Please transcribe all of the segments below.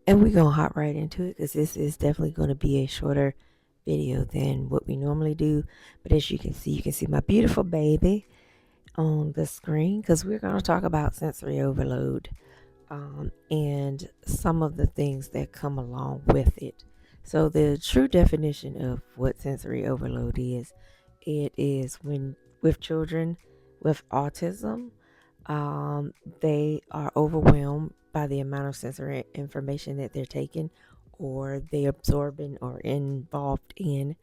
And we're gonna hop right into it because this is definitely gonna be a shorter video than what we normally do. But as you can see my beautiful baby on the screen because we're gonna talk about sensory overload and some of the things that come along with it. So the true definition of what sensory overload is, it is when with children with autism, they are overwhelmed by the amount of sensory information that they're taking or they absorbing or involved in.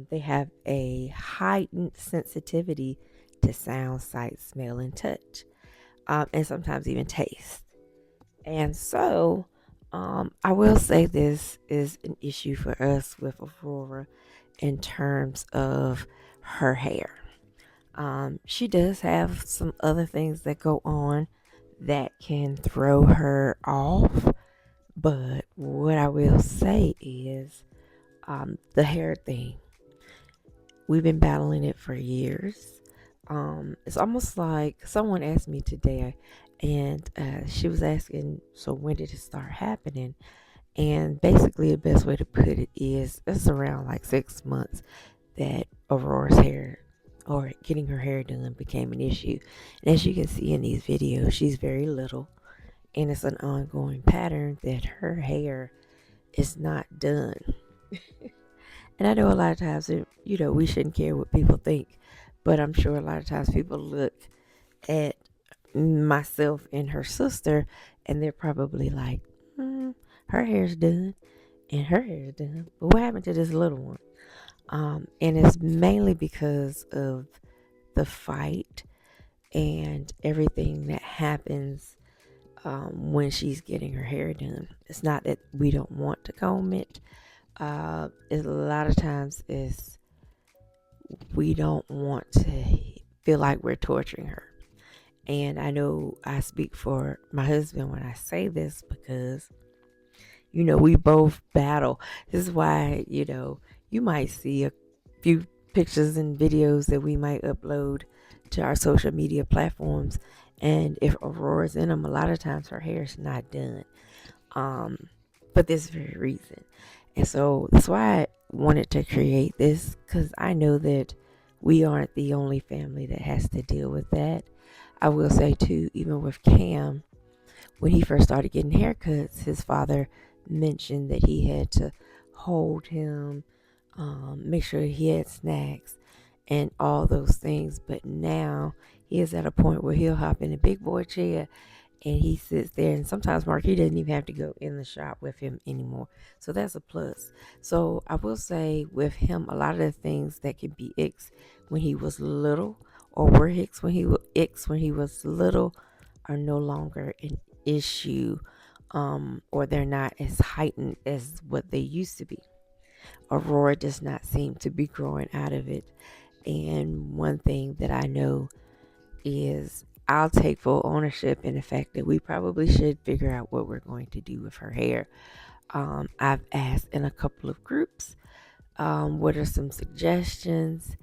They have a heightened sensitivity to sound, sight, smell, and touch, and sometimes even taste. And so, I will say this is an issue for us with Aurora in terms of her hair. She does have some other things that go on that can throw her off. But what I will say is the hair thing. We've been battling it for years. It's almost like someone asked me today, and she was asking, so when did it start happening? And basically, the best way to put it is it's around like 6 months that Aurora's hair or getting her hair done became an issue. And as you can see in these videos, she's very little, and it's an ongoing pattern that her hair is not done. And I know a lot of times, we shouldn't care what people think, but I'm sure a lot of times people look at myself and her sister and they're probably like, her hair's done and her hair's done. But what happened to this little one? And it's mainly because of the fight and everything that happens when she's getting her hair done. It's not that we don't want to comb it. It's a lot of times is we don't want to feel like we're torturing her. And I know I speak for my husband when I say this because, we both battle. This is why, you might see a few pictures and videos that we might upload to our social media platforms. And if Aurora's in them, a lot of times her hair is not done. For this very reason. And so that's why I wanted to create this because I know that we aren't the only family that has to deal with that. I will say too, even with Cam, when he first started getting haircuts, his father mentioned that he had to hold him, make sure he had snacks and all those things. But now he is at a point where he'll hop in a big boy chair and he sits there, and sometimes Mark, he doesn't even have to go in the shop with him anymore, so that's a plus. So I will say with him, a lot of the things that can be icks when he was little or were icks when he was little are no longer an issue, or they're not as heightened as what they used to be. Aurora does not seem to be growing out of it, and one thing that I know is I'll take full ownership in the fact that we probably should figure out what we're going to do with her hair. I've asked in a couple of groups, what are some suggestions?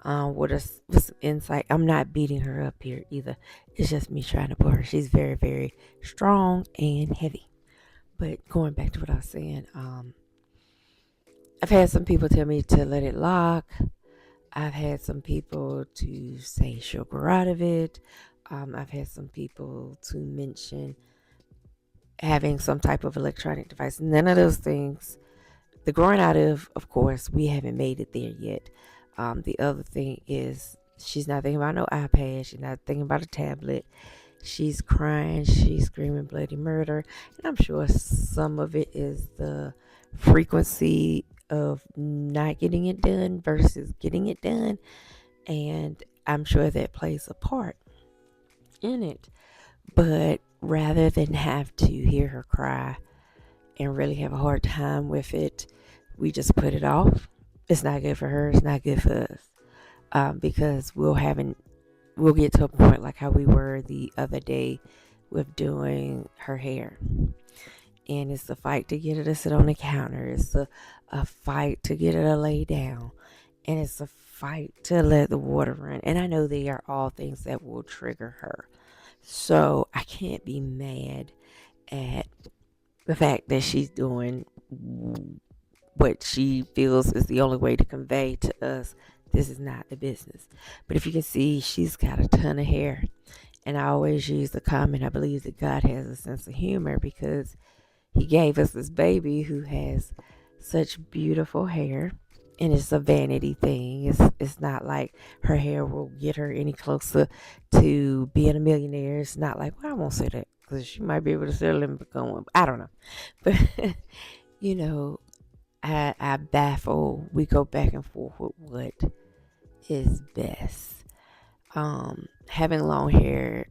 What's some insight? I'm not beating her up here either. It's just me trying to put her. She's very, very strong and heavy. But going back to what I was saying, I've had some people tell me to let it lock. I've had some people to say she'll grow out of it. I've had some people to mention having some type of electronic device. None of those things. The growing out of course, we haven't made it there yet. The other thing is she's not thinking about no iPad. She's not thinking about a tablet. She's crying. She's screaming bloody murder. And I'm sure some of it is the frequency of not getting it done versus getting it done. And I'm sure that plays a part in it. But rather than have to hear her cry and really have a hard time with it, we just put it off. It's not good for her. It's not good for us, because we'll get to a point like how we were the other day with doing her hair. And it's a fight to get her to sit on the counter. It's a fight to get her to lay down. And it's a fight to let the water run. And I know they are all things that will trigger her. So I can't be mad at the fact that she's doing what she feels is the only way to convey to us this is not the business. But if you can see, she's got a ton of hair. And I always use the comment, I believe that God has a sense of humor because he gave us this baby who has such beautiful hair. And it's a vanity thing. It's not like her hair will get her any closer to being a millionaire. It's not like, well, I won't say that because she might be able to settle and become one. I don't know. But, you know, I baffle. We go back and forth with what is best. Having long hair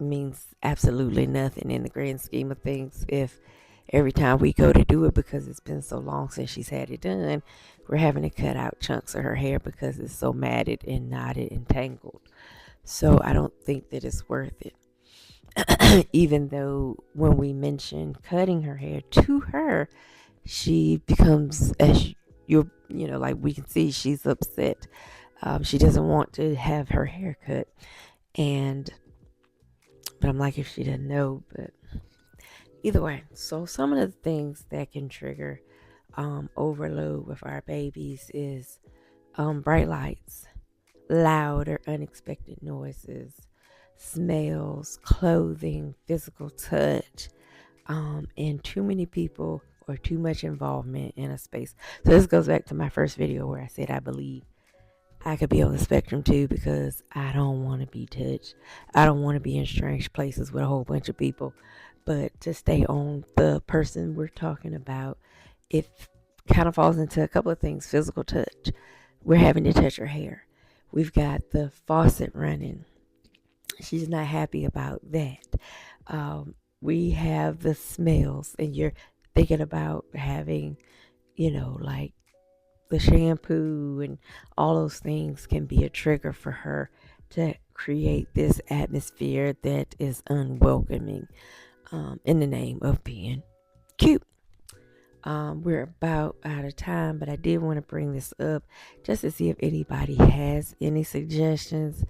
means absolutely nothing in the grand scheme of things if every time we go to do it, because it's been so long since she's had it done, we're having to cut out chunks of her hair because it's so matted and knotted and tangled. So I don't think that it's worth it. Even though when we mention cutting her hair to her, she becomes, as like we can see, she's upset. She doesn't want to have her hair cut. But I'm like, if she doesn't know, but either way. So some of the things that can trigger overload with our babies is bright lights, loud or unexpected noises, smells, clothing, physical touch, and too many people or too much involvement in a space. So this goes back to my first video where I said I believe I could be on the spectrum too, because I don't want to be touched. I don't want to be in strange places with a whole bunch of people. But to stay on the person we're talking about, it kind of falls into a couple of things. Physical touch. We're having to touch her hair. We've got the faucet running. She's not happy about that. We have the smells, and you're thinking about having, like the shampoo and all those things can be a trigger for her to create this atmosphere that is unwelcoming, in the name of being cute. We're about out of time, but I did want to bring this up just to see if anybody has any suggestions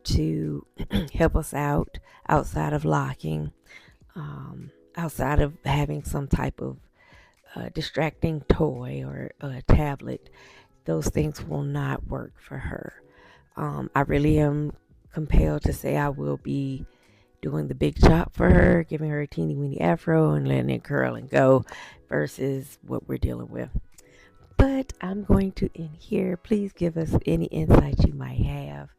to help us out outside of locking, outside of having some type of distracting toy or a tablet. Those things will not work for her. I really am compelled to say I will be doing the big chop for her, giving her a teeny weeny afro and letting it curl and go versus what we're dealing with. But I'm going to end here. Please give us any insights you might have.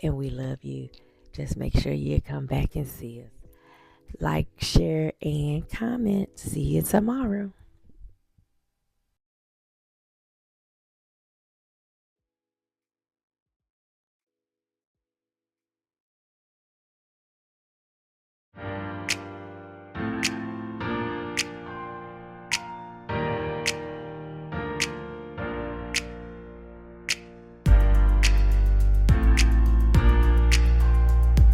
And we love you. Just make sure you come back and see us. Like, share, and comment. See you tomorrow.